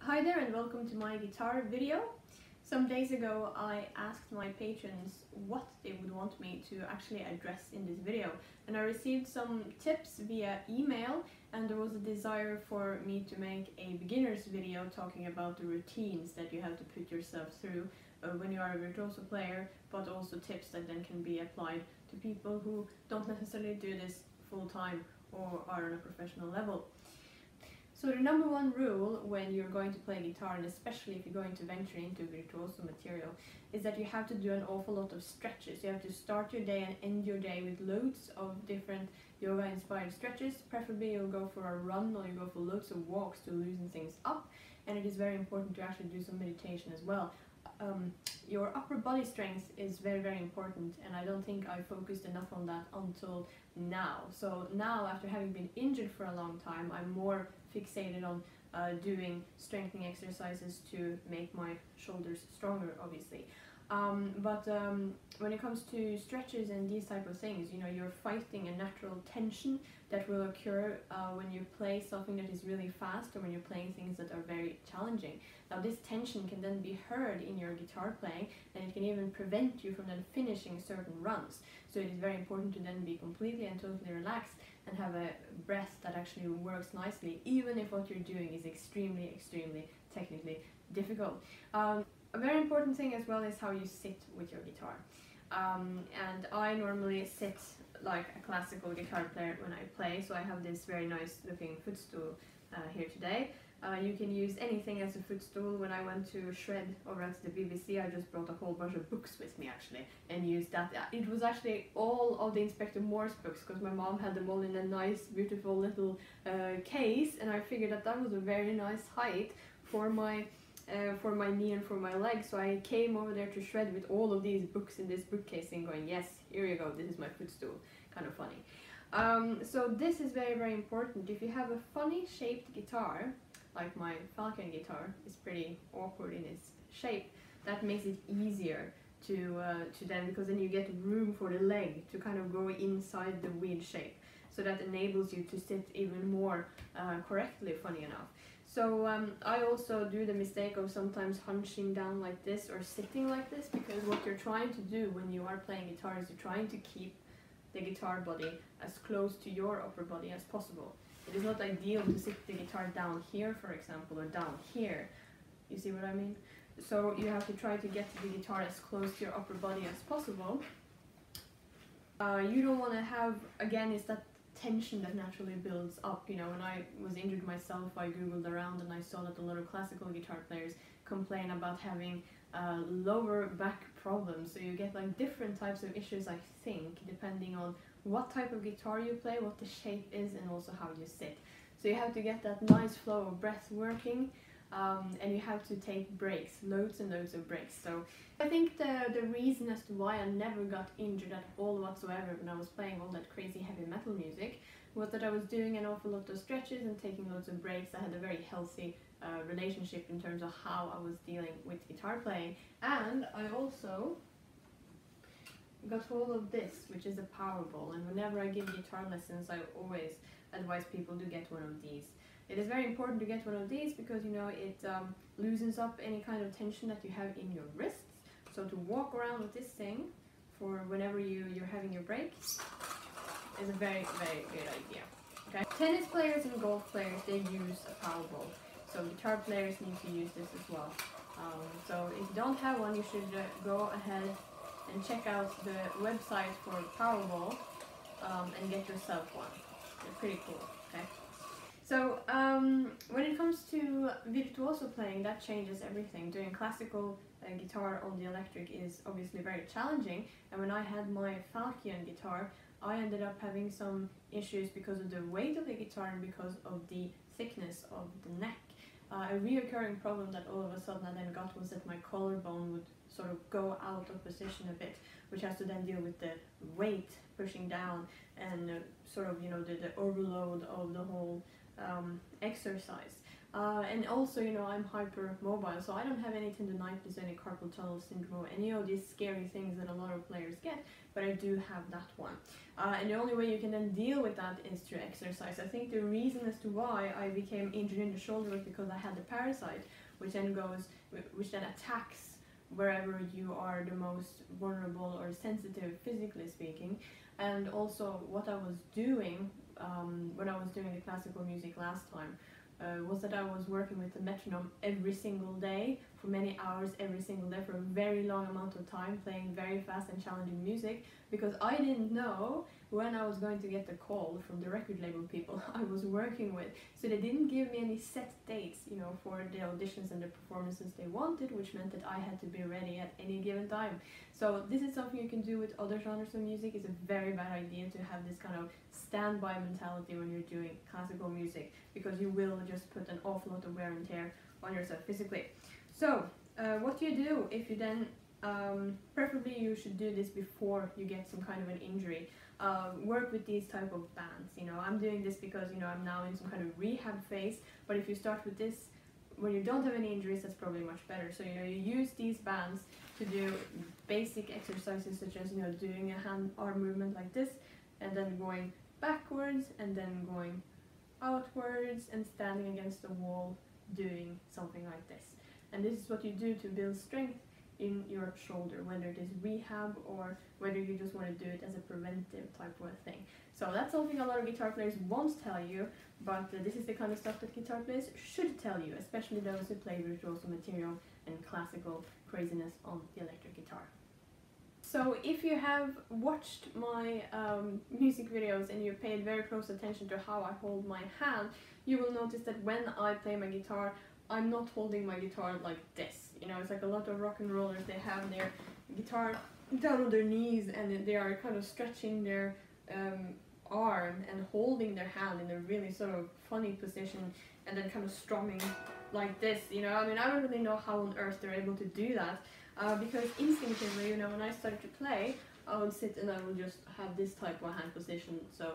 Hi there and welcome to my guitar video. Some days ago I asked my patrons what they would want me to actually address in this video, and I received some tips via email, and there was a desire for me to make a beginner's video talking about the routines that you have to put yourself through when you are a virtuoso player, but also tips that then can be applied to people who don't necessarily do this full time or are on a professional level. So the number one rule when you're going to play guitar, and especially if you're going to venture into virtuoso material, is that you have to do an awful lot of stretches. You have to start your day and end your day with loads of different yoga inspired stretches. Preferably you'll go for a run or you go for loads of walks to loosen things up, and it is very important to actually do some meditation as well. Your upper body strength is very important, and I don't think I focused enough on that until now. So now, after having been injured for a long time, I'm more fixated on doing strengthening exercises to make my shoulders stronger, obviously. But when it comes to stretches and these type of things, you know, you're fighting a natural tension that will occur when you play something that is really fast or when you're playing things that are very challenging. Now this tension can then be heard in your guitar playing, and it can even prevent you from then finishing certain runs. So it is very important to then be completely and totally relaxed and have a breath that actually works nicely, even if what you're doing is extremely technically difficult. A very important thing as well is how you sit with your guitar. And I normally sit like a classical guitar player when I play, so I have this very nice looking footstool here today. You can use anything as a footstool. When I went to Shred over at the BBC, I just brought a whole bunch of books with me actually and used that. It was actually all of the Inspector Morse books, because my mom had them all in a nice beautiful little case, and I figured that that was a very nice height for my knee and for my leg. So I came over there to Shred with all of these books in this bookcase and going, yes, here you go, this is my footstool. Kind of funny. So this is very important. If you have a funny shaped guitar, like my Falcon guitar is pretty awkward in its shape, that makes it easier to then, because then you get room for the leg to kind of go inside the weird shape. So that enables you to sit even more correctly, funny enough. So I also do the mistake of sometimes hunching down like this or sitting like this, because what you're trying to do when you are playing guitar is you're trying to keep the guitar body as close to your upper body as possible. It is not ideal to sit the guitar down here, for example, or down here. You see what I mean? So you have to try to get the guitar as close to your upper body as possible. You don't want to have, again, is that tension that naturally builds up. You know, when I was injured myself, I googled around and I saw that a lot of classical guitar players complain about having lower back problems. So you get like different types of issues, I think, depending on what type of guitar you play, what the shape is, and also how you sit. So you have to get that nice flow of breath working, and you have to take breaks, loads and loads of breaks. So I think the reason as to why I never got injured at all whatsoever when I was playing all that crazy heavy metal music was that I was doing an awful lot of stretches and taking loads of breaks. I had a very healthy relationship in terms of how I was dealing with guitar playing, and I also got hold of this, which is a Powerball, and whenever I give guitar lessons I always advise people to get one of these. It is very important to get one of these because, you know, it loosens up any kind of tension that you have in your wrists. So to walk around with this thing for whenever you're having your break is a very good idea. Okay? Tennis players and golf players, they use a Powerball. So guitar players need to use this as well. So if you don't have one, you should go ahead and check out the website for Powerball and get yourself one. They're pretty cool, okay? So when it comes to virtuoso playing, that changes everything. Doing classical guitar on the electric is obviously very challenging, and when I had my Falcon guitar, I ended up having some issues because of the weight of the guitar and because of the thickness of the neck. A reoccurring problem that all of a sudden I then got was that my collarbone would sort of go out of position a bit, which has to then deal with the weight pushing down and sort of, you know, the overload of the whole exercise. And also, you know, I'm hypermobile, so I don't have any tendonitis, any carpal tunnel syndrome, any of these scary things that a lot of players get, but I do have that one. And the only way you can then deal with that is to exercise. I think the reason as to why I became injured in the shoulder was because I had the parasite, which then attacks wherever you are the most vulnerable or sensitive, physically speaking. And also what I was doing when I was doing the classical music last time was that I was working with the metronome every single day for many hours every single day for a very long amount of time, playing very fast and challenging music, because I didn't know when I was going to get the call from the record label people I was working with. So they didn't give me any set dates, you know, for the auditions and the performances they wanted, which meant that I had to be ready at any given time. So this is something you can do with other genres of music. It's a very bad idea to have this kind of standby mentality when you're doing classical music, because you will just put an awful lot of wear and tear on yourself physically. So what do you do if you then, preferably you should do this before you get some kind of an injury. Work with these type of bands. You know, I'm doing this because, you know, I'm now in some kind of rehab phase, but if you start with this when you don't have any injuries, that's probably much better. So, you know, you use these bands to do basic exercises such as, you know, doing a hand-arm movement like this, and then going backwards, and then going outwards, and standing against the wall doing something like this. And this is what you do to build strength in your shoulder, whether it is rehab or whether you just want to do it as a preventive type of thing. So that's something a lot of guitar players won't tell you, but this is the kind of stuff that guitar players should tell you, especially those who play virtuoso material and classical craziness on the electric guitar. So if you have watched my music videos and you paid very close attention to how I hold my hand, you will notice that when I play my guitar, I'm not holding my guitar like this. You know, it's like a lot of rock and rollers, they have their guitar down on their knees and they are kind of stretching their arm and holding their hand in a really sort of funny position, and then kind of strumming like this, you know. I mean, I don't really know how on earth they're able to do that, because instinctively, you know, when I started to play, I would sit and I would just have this type of hand position. So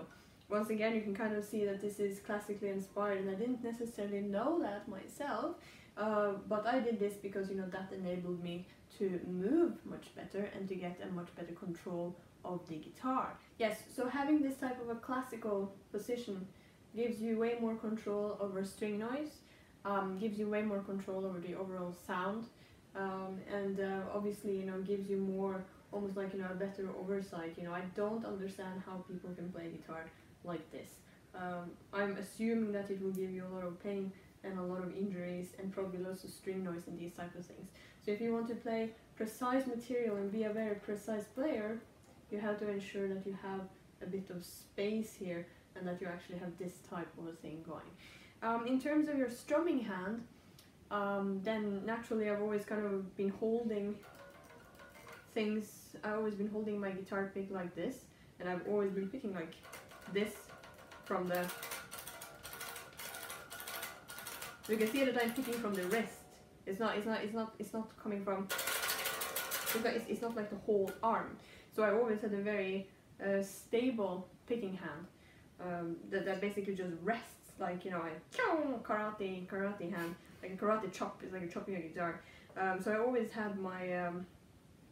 once again, you can kind of see that this is classically inspired, and I didn't necessarily know that myself, but I did this because, you know, that enabled me to move much better and to get a much better control of the guitar. Yes, so having this type of a classical position gives you way more control over string noise, gives you way more control over the overall sound, and obviously, you know, gives you more, almost like, you know, a better oversight. You know, I don't understand how people can play guitar like this. I'm assuming that it will give you a lot of pain and a lot of injuries and probably lots of string noise and these type of things. So if you want to play precise material and be a very precise player, you have to ensure that you have a bit of space here and that you actually have this type of a thing going. In terms of your strumming hand, then naturally I've always kind of been holding things, I've always been holding my guitar pick like this, and I've always been picking like this from the, so you can see that I'm picking from the wrist. It's not coming from, it's not like the whole arm. So I always had a very stable picking hand that basically just rests, like, you know, a karate hand, like a karate chop. It's like a chopping a guitar. So I always had my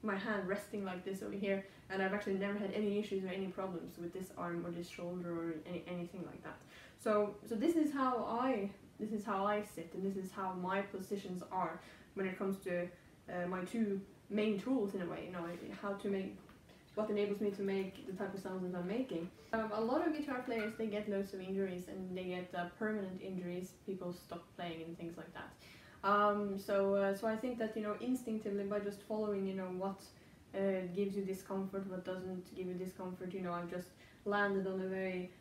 my hand resting like this over here, and I've actually never had any issues or any problems with this arm or this shoulder or anything like that. So this is how I sit, and this is how my positions are when it comes to my two main tools in a way. You know, how to make, what enables me to make the type of sounds that I'm making. A lot of guitar players, they get loads of injuries, and they get permanent injuries. People stop playing and things like that. So I think that, you know, instinctively, by just following, you know, what gives you discomfort, what doesn't give you discomfort, you know, I've just landed on a very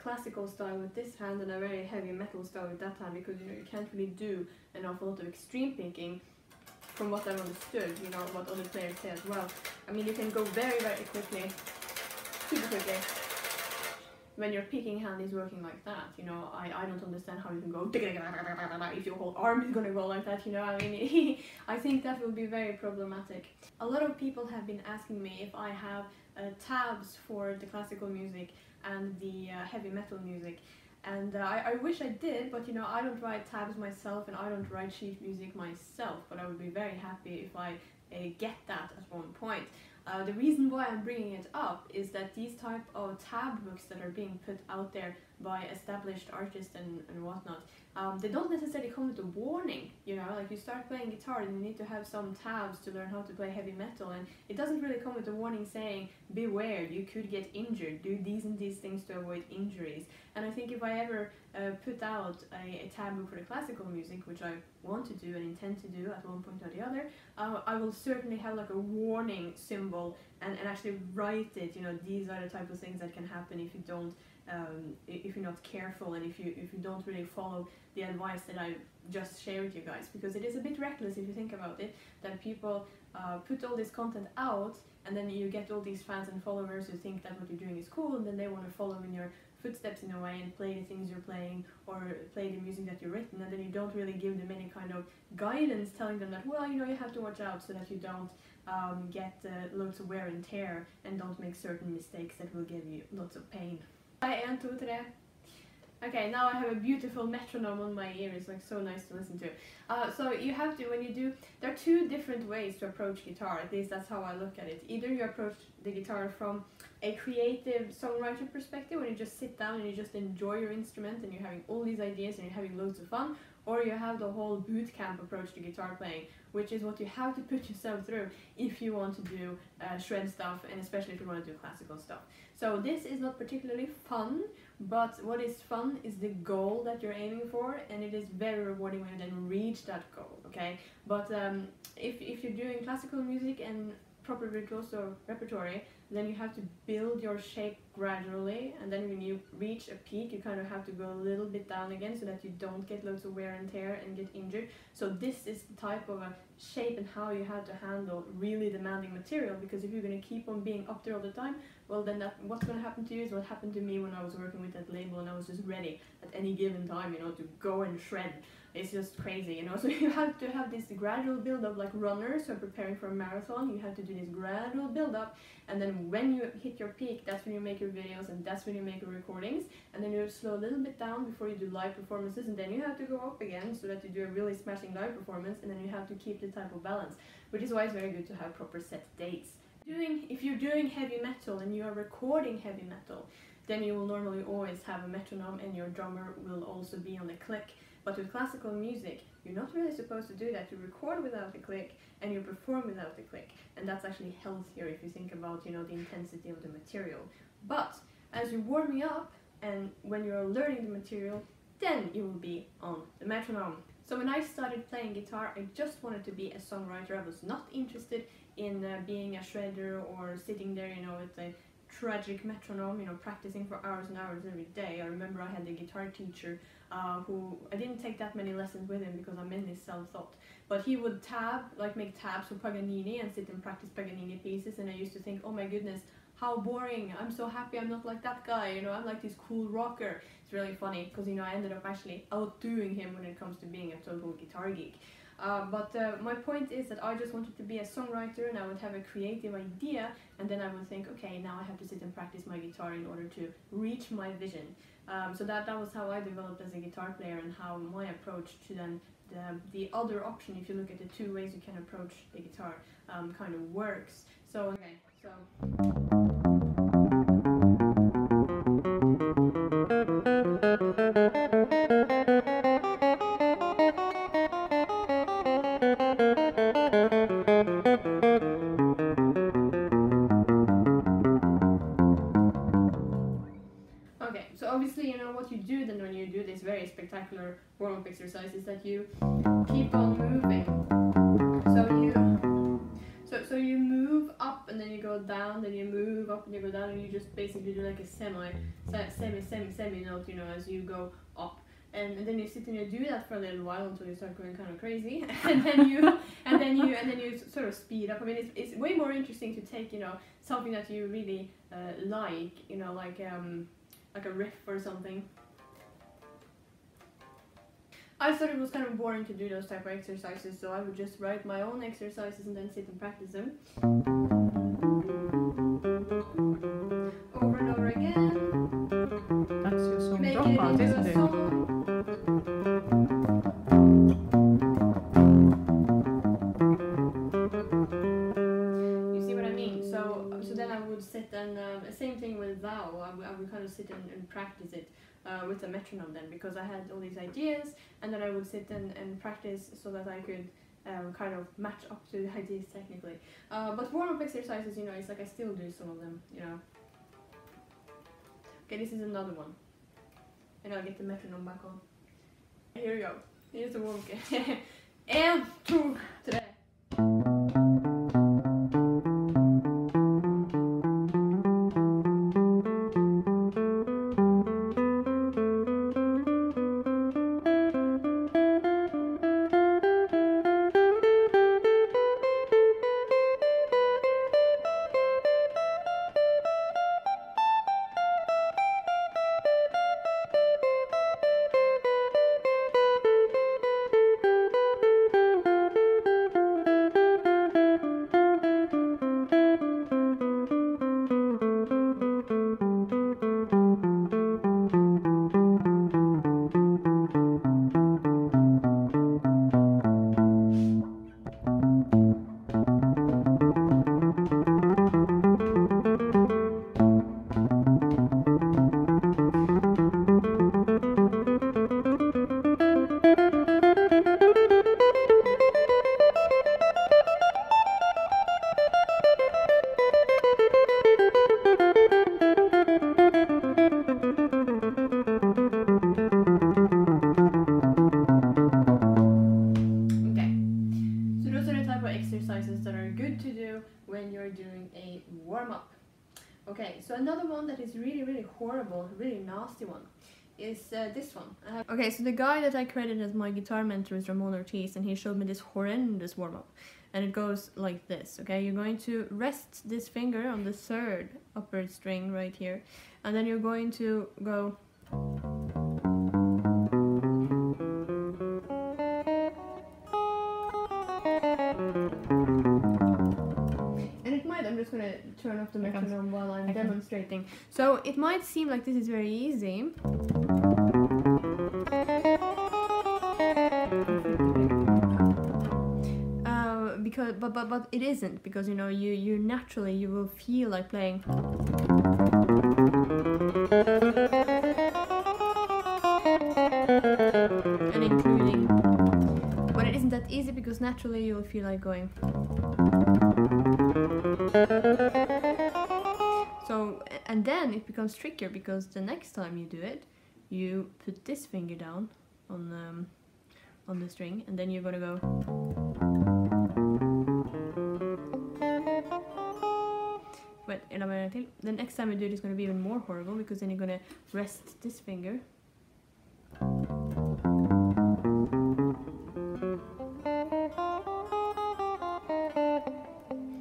classical style with this hand and a very heavy metal style with that hand, because, you know, you can't really do an awful lot of extreme picking from what I've understood, you know, what other players say as well. I mean, you can go very, very quickly, super quickly, when your picking hand is working like that. You know, I don't understand how you can go if your whole arm is gonna go like that, you know. I mean, I think that will be very problematic. A lot of people have been asking me if I have tabs for the classical music and the heavy metal music. And I wish I did, but you know, I don't write tabs myself and I don't write sheet music myself, but I would be very happy if I get that at one point. The reason why I'm bringing it up is that these type of tab books that are being put out there by established artists and whatnot, they don't necessarily come with a warning, you know, like you start playing guitar and you need to have some tabs to learn how to play heavy metal, and it doesn't really come with a warning saying, beware, you could get injured, do these and these things to avoid injuries. And I think if I ever put out a tab book for the classical music, which I want to do and intend to do at one point or the other, I will certainly have like a warning symbol and actually write it, you know, these are the type of things that can happen if you don't if you're not careful and if you don't really follow the advice that I just shared with you guys, because it is a bit reckless if you think about it, that people put all this content out and then you get all these fans and followers who think that what you're doing is cool, and then they want to follow in your footsteps in a way and play the things you're playing or play the music that you've written, and then you don't really give them any kind of guidance telling them that, well, you know, you have to watch out so that you don't get loads of wear and tear and don't make certain mistakes that will give you lots of pain. Okay, now I have a beautiful metronome on my ear. It's like so nice to listen to. So you have to, when you do, there are two different ways to approach guitar, at least that's how I look at it. Either you approach the guitar from a creative songwriter perspective, when you just sit down and you just enjoy your instrument and you're having all these ideas and you're having loads of fun, or you have the whole boot camp approach to guitar playing, which is what you have to put yourself through if you want to do shred stuff, and especially if you want to do classical stuff. So this is not particularly fun, but what is fun is the goal that you're aiming for, and it is very rewarding when you then reach that goal, okay? But if you're doing classical music and proper virtuoso repertory, then you have to build your shape gradually, and then when you reach a peak you kind of have to go a little bit down again so that you don't get loads of wear and tear and get injured. So this is the type of a shape and how you have to handle really demanding material, because if you're going to keep on being up there all the time, well then what's going to happen to you is what happened to me when I was working with that label and I was just ready at any given time, you know, to go and shred. It's just crazy, you know, so you have to have this gradual build up like runners who are preparing for a marathon. You have to do this gradual build up, and then when you hit your peak, that's when you make your videos and that's when you make your recordings, and then you slow a little bit down before you do live performances, and then you have to go up again so that you do a really smashing live performance, and then you have to keep the type of balance, which is why it's very good to have proper set dates. If you're doing heavy metal and you are recording heavy metal, then you will normally always have a metronome and your drummer will also be on the click. But with classical music, you're not really supposed to do that. You record without the click and you perform without the click, and that's actually healthier if you think about, you know, the intensity of the material. But as you're warming up and when you're learning the material, then you will be on the metronome. So when I started playing guitar, I just wanted to be a songwriter. I was not interested in being a shredder or sitting there, you know, with a tragic metronome, you know, practicing for hours and hours every day. I remember I had a guitar teacher who, I didn't take that many lessons with him because I'm mainly self-taught, but he would make tabs for Paganini and sit and practice Paganini pieces, and I used to think, oh my goodness, how boring, I'm so happy I'm not like that guy, you know, I'm like this cool rocker. It's really funny because, you know, I ended up actually outdoing him when it comes to being a total guitar geek. But my point is that I just wanted to be a songwriter, and I would have a creative idea, and then I would think, okay, now I have to sit and practice my guitar in order to reach my vision. So that was how I developed as a guitar player, and how my approach to then the other option, if you look at the two ways you can approach the guitar, kind of works. So, okay, so... Okay, so obviously, you know, what you do then when you do this very spectacular warm-up exercise is that you keep on moving. So you move up and then you go down, then you move up and you go down, and you just basically do like a semi note, you know, as you go up. And then you sit and you do that for a little while until you start going kind of crazy, and then you sort of speed up. I mean, it's way more interesting to take, you know, something that you really like, you know, like a riff or something. I thought it was kind of boring to do those type of exercises, so I would just write my own exercises and then sit and practice them over and over again. That's your song Drop Party. listen to it. You see what I mean? So then I would sit and same thing with thou. I would kind of sit and practice it with a metronome then, because I had all these ideas, and then I would sit and practice so that I could kind of match up to the ideas technically. But warm-up exercises, you know, it's like I still do some of them, you know. Okay, this is another one. And I'll get the metronome back on. Here we go. Here's the warm-up. And 2, 3. Exercises that are good to do when you're doing a warm-up. Okay, so another one that is really horrible, really nasty one, is this one. Okay, so the guy that I credited as my guitar mentor is Ramon Ortiz, and he showed me this horrendous warm-up. And it goes like this, okay? You're going to rest this finger on the 3rd upper string right here, and then you're going to go... I'm just gonna turn off the metronome while I'm demonstrating. So it might seem like this is very easy. But it isn't, because you know you naturally you will feel like playing. And including. But it isn't that easy, because naturally you will feel like going. So, and then it becomes trickier, because the next time you do it, you put this finger down on the string, and then you're gonna go. Wait, the next time you do it is gonna be even more horrible, because then you're gonna rest this finger.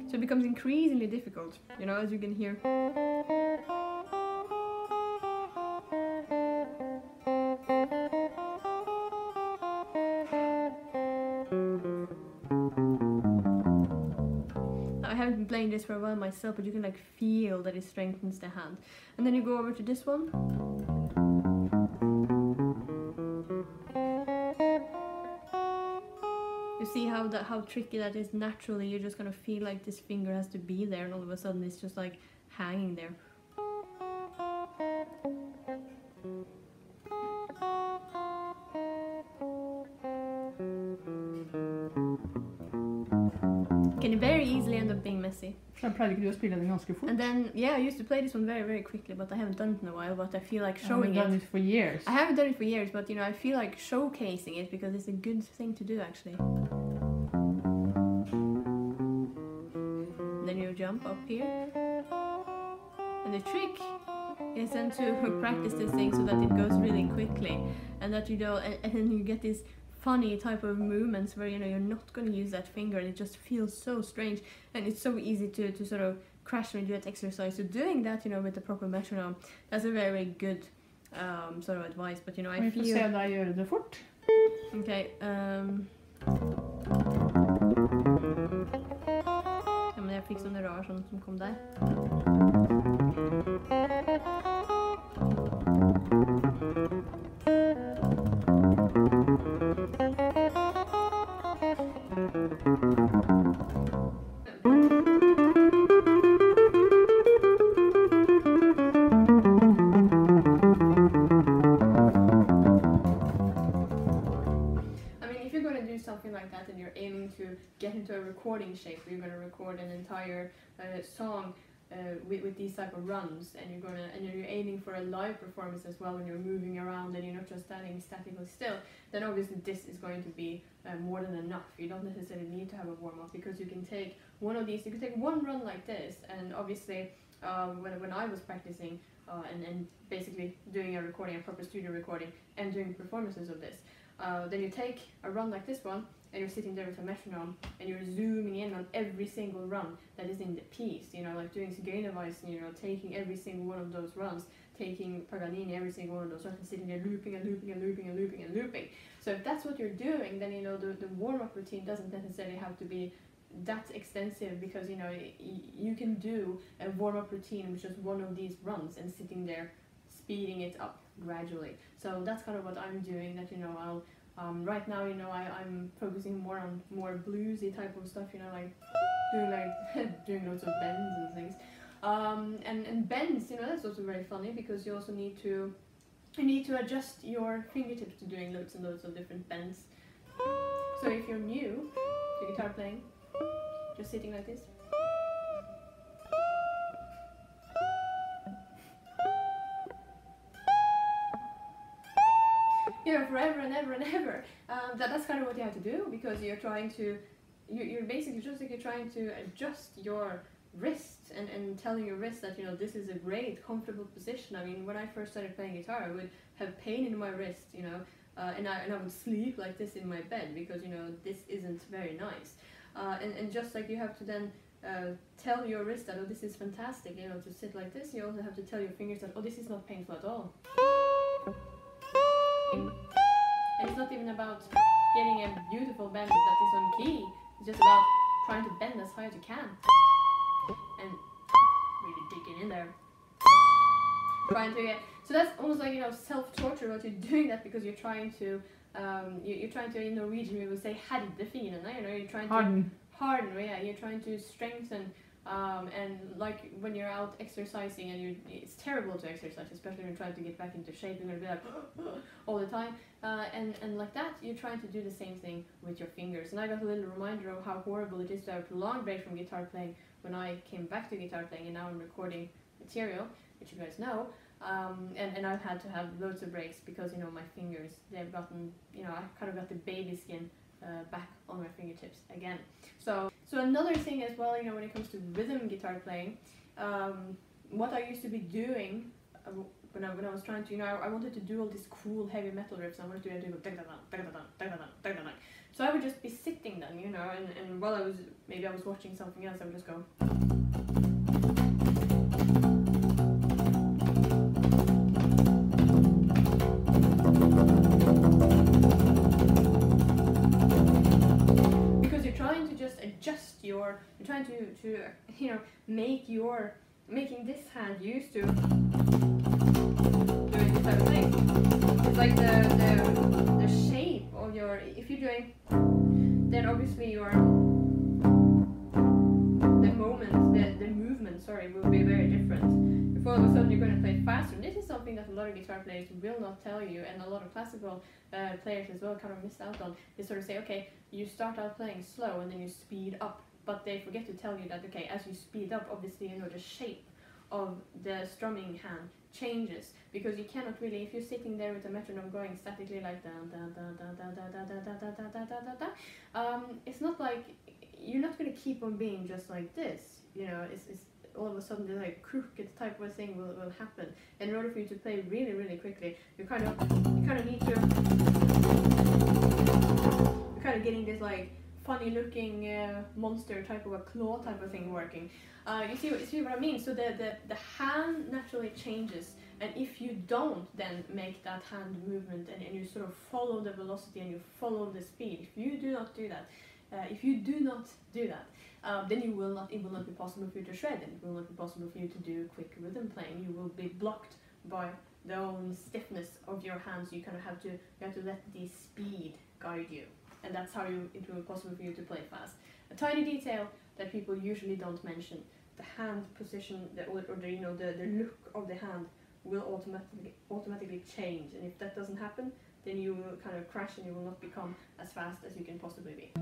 So it becomes increasingly difficult, you know, as you can hear. I haven't been playing this for a while myself, but you can like feel that it strengthens the hand. And then you go over to this one. You see how tricky that is. Naturally, you're just gonna feel like this finger has to be there, and all of a sudden it's just like hanging there. Can very easily end up being messy. Sen pleide du å spille den ganske fort. And then, yeah, I used to play this one very quickly, but I haven't done it in a while. But I feel like showing it. Done it for years. I haven't done it for years, but you know, I feel like showcasing it because it's a good thing to do actually. Then you jump up here, and the trick is then to practice this thing so that it goes really quickly, and that you don't, and then you get this funny type of movements where, you know, you're not going to use that finger, and it just feels so strange, and it's so easy to sort of crash when you do that exercise. So doing that, you know, with the proper metronome, that's a very good sort of advice. But you know, I feel... Vi får se deg gjøre det fort. Okay. Ja, men jeg fikk sånne rar sånn som kom der. Something like that, and you're aiming to get into a recording shape where you're going to record an entire song with these type of runs, and you're aiming for a live performance as well when you're moving around and you're not just standing statically still, then obviously this is going to be more than enough. You don't necessarily need to have a warm-up, because you can take one of these, you can take one run like this, and obviously when I was practicing and basically doing a proper studio recording and doing performances of this, then you take a run like this one, and you're sitting there with a metronome, and you're zooming in on every single run that is in the piece, you know, like doing Zigeunerweisen, you know, taking every single one of those runs, taking Paganini, every single one of those runs, and sitting there looping and looping and looping and looping and looping. So if that's what you're doing, then, you know, the warm-up routine doesn't necessarily have to be that extensive, because, you know, you can do a warm-up routine with just one of these runs and sitting there speeding it up gradually. So that's kind of what I'm doing, that, you know, I'll right now, you know, I'm focusing more on more bluesy type of stuff, you know, like doing loads of bends and things. And bends, you know, that's also very funny, because you also need to adjust your fingertips to doing loads and loads of different bends. So if you're new to guitar playing, just sitting like this. You know, forever and ever and ever. That's kind of what you have to do, because you're trying to, you're basically just like you're trying to adjust your wrist and telling your wrist that, you know, this is a great, comfortable position. I mean, when I first started playing guitar, I would have pain in my wrist, you know, and I would sleep like this in my bed, because, you know, this isn't very nice. And just like you have to then tell your wrist that, oh, this is fantastic, you know, to sit like this, you also have to tell your fingers that, oh, this is not painful at all. And it's not even about getting a beautiful bend that is on key, it's just about trying to bend as high as you can. And really digging in there. Trying to get, so that's almost like, you know, self-torture what you're doing that, because you're trying to, in Norwegian we would say herde fingrene, you know, you're trying to harden, yeah, you're trying to strengthen. And like when you're out exercising, and it's terrible to exercise, especially when you're trying to get back into shape, you're going to be like all the time, and like that, you're trying to do the same thing with your fingers. And I got a little reminder of how horrible it is to have a prolonged break from guitar playing when I came back to guitar playing, and now I'm recording material, which you guys know, and I've had to have loads of breaks, because, you know, my fingers, they've gotten, you know, I kind of got the baby skin back on my fingertips again. So another thing as well, you know, when it comes to rhythm guitar playing, what I used to be doing when I was trying to, you know, I wanted to do all these cool heavy metal riffs. I wanted to do so I would just be sitting then, you know, and while I was watching something else, I would just go. You're trying to you know, making this hand used to doing this type of thing. It's like the shape of your, if you're doing, then obviously your the movement, sorry, will be very different. If all of a sudden you're going to play faster, and this is something that a lot of guitar players will not tell you, and a lot of classical players as well kind of miss out on. They sort of say, okay, you start out playing slow and then you speed up, but they forget to tell you that, okay, as you speed up, obviously, you know, the shape of the strumming hand changes, because you cannot really, if you're sitting there with a metronome going statically like da da da da da da da da da da da da da da, it's not like, you're not going to keep on being just like this, you know, it's all of a sudden the like crooked type of thing will happen. And in order for you to play really, really quickly, you kind of need to, you're kind of getting this like funny looking monster type of a claw type of thing working. You see what I mean? So the hand naturally changes, and if you don't then make that hand movement and you sort of follow the velocity and you follow the speed, if you do not do that, then it will not be possible for you to shred, and it will not be possible for you to do quick rhythm playing. You will be blocked by the own stiffness of your hands. You kind of have to let the speed guide you. and that's how it will be possible for you to play fast. A tiny detail that people usually don't mention: the hand position, or the, you know, the look of the hand will automatically change, and if that doesn't happen, then you will kind of crash and you will not become as fast as you can possibly be.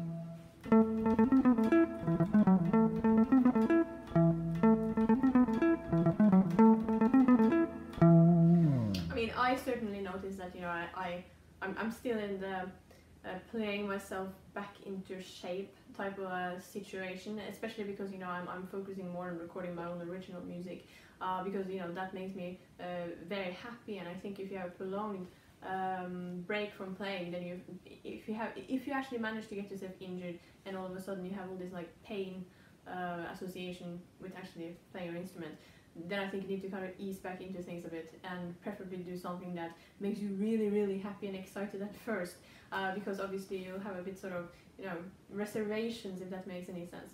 I mean, I certainly noticed that, you know, I'm still in the playing myself back into shape type of situation, especially because, you know, I'm focusing more on recording my own original music, because, you know, that makes me very happy. And I think if you have a prolonged break from playing, then if you actually manage to get yourself injured and all of a sudden you have all this like pain association with actually playing your instrument, then I think you need to kind of ease back into things a bit, and preferably do something that makes you really, really happy and excited at first, because obviously you'll have a bit sort of, you know, reservations, if that makes any sense.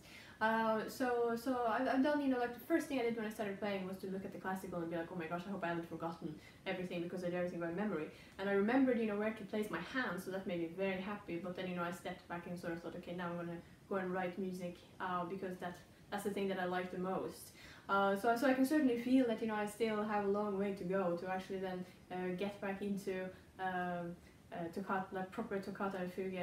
So I've done, you know, like the first thing I did when I started playing was to look at the classical and be like, oh my gosh, I hope I haven't forgotten everything, because I did everything by memory. And I remembered, you know, where to place my hands, so that made me very happy. But then, you know, I stepped back and sort of thought, okay, now I'm gonna go and write music, because that's the thing that I like the most. So I can certainly feel that, you know, I still have a long way to go to actually then get back into toccata, like proper toccata and fugue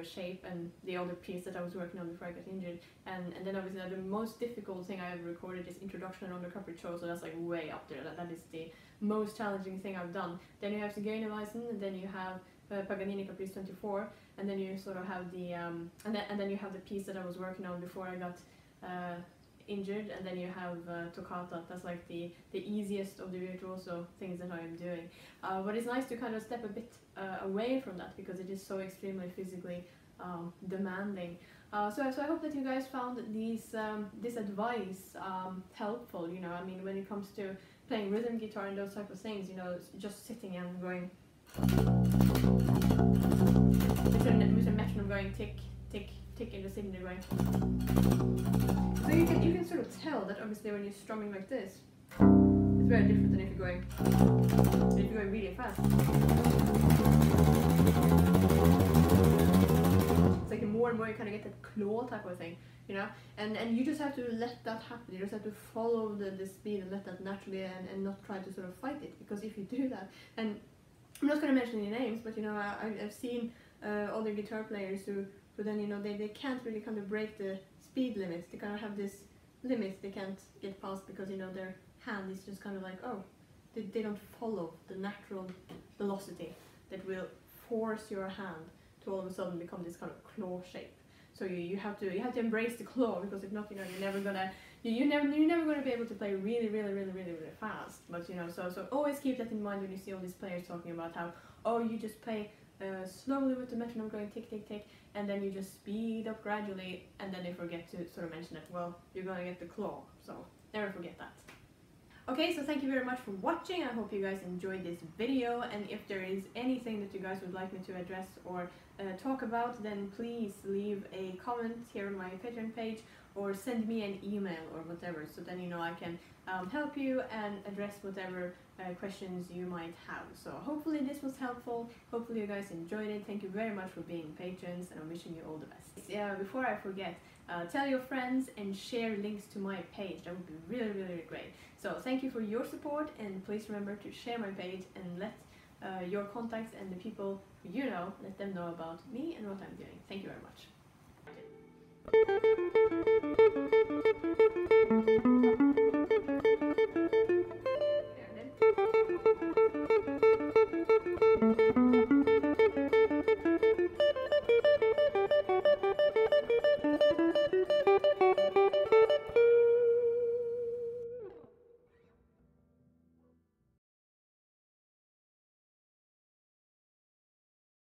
shape, and the other piece that I was working on before I got injured. And then obviously the most difficult thing I ever recorded is Introduction and Undercapriccio, so that's like way up there. That is the most challenging thing I've done. Then you have Zigeunerweisen, and then you have Paganini Caprice 24, and then you sort of have the and then you have the piece that I was working on before I got injured, and then you have toccata. That's like the easiest of the virtuoso things that I am doing. But it's nice to kind of step a bit away from that, because it is so extremely physically demanding. So I hope that you guys found this advice helpful. You know, I mean, when it comes to playing rhythm guitar and those type of things, you know, just sitting and going with a metronome going tick, tick, tick in the signature going. So you can sort of tell that obviously when you're strumming like this, it's very different than if you're going really fast. It's like the more and more you kind of get that claw type of thing, you know, and you just have to let that happen. You just have to follow the speed and let that naturally, and not try to sort of fight it, because if you do that, and I'm not going to mention any names, but, you know, I've seen other guitar players who then, you know, they can't really kind of break the speed limits. They kind of have this limit they can't get past, because, you know, their hand is just kind of like, oh, they don't follow the natural velocity that will force your hand to all of a sudden become this kind of claw shape. So you have to embrace the claw, because if not, you know, you're never gonna be able to play really fast. But, you know, so always keep that in mind when you see all these players talking about how, oh, you just play slowly with the metronome going tick tick tick, and then you just speed up gradually, and then they forget to sort of mention that, well, you're gonna get the claw, so never forget that. Okay, so thank you very much for watching. I hope you guys enjoyed this video, and if there is anything that you guys would like me to address or talk about, then please leave a comment here on my Patreon page, or send me an email or whatever, so then, you know, I can help you and address whatever questions you might have. So hopefully this was helpful. Hopefully you guys enjoyed it. Thank you very much for being patrons, and I'm wishing you all the best. Yeah, before I forget, tell your friends and share links to my page. That would be really great. So thank you for your support, and please remember to share my page and let your contacts and the people who you know, let them know about me and what I'm doing. Thank you very much.